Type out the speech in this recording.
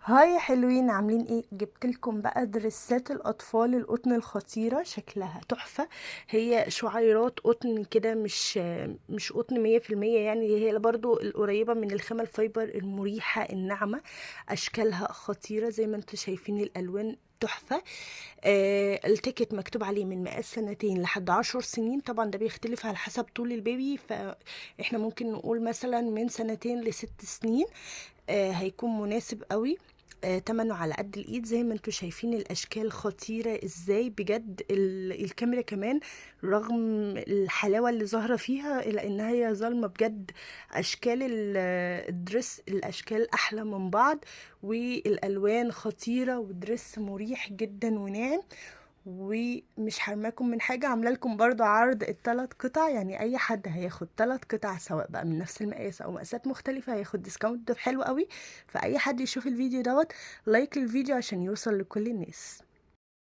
هاي يا حلوين، عاملين ايه؟ جبت لكم بقى دريسات الاطفال القطن الخطيره، شكلها تحفه. هي شعيرات قطن كده، مش قطن 100%، يعني هي برضو القريبه من الخامه الفايبر المريحه الناعمه. اشكالها خطيره زي ما انتم شايفين، الالوان تحفة. التيكت مكتوب عليه من مقاس سنتين لحد 10 سنين، طبعا ده بيختلف على حسب طول البيبي، فاحنا ممكن نقول مثلا من سنتين ل6 سنين. هيكون مناسب قوي. تمنه على قد الايد، زي ما انتوا شايفين الاشكال خطيرة ازاي بجد. الكاميرا كمان رغم الحلاوة اللي ظاهرة فيها الا انها هي ظالمة بجد. اشكال الدرس، الاشكال احلى من بعض، والالوان خطيرة، ودرس مريح جدا وناعم. ومش حرماكم من حاجة، عامله لكم برضو عرض ال3 قطع، يعني اي حد هياخد 3 قطع سواء بقى من نفس المقاس او مقاسات مختلفة هياخد ديسكاونت حلو قوي. فاي حد يشوف الفيديو دوت لايك الفيديو عشان يوصل لكل الناس.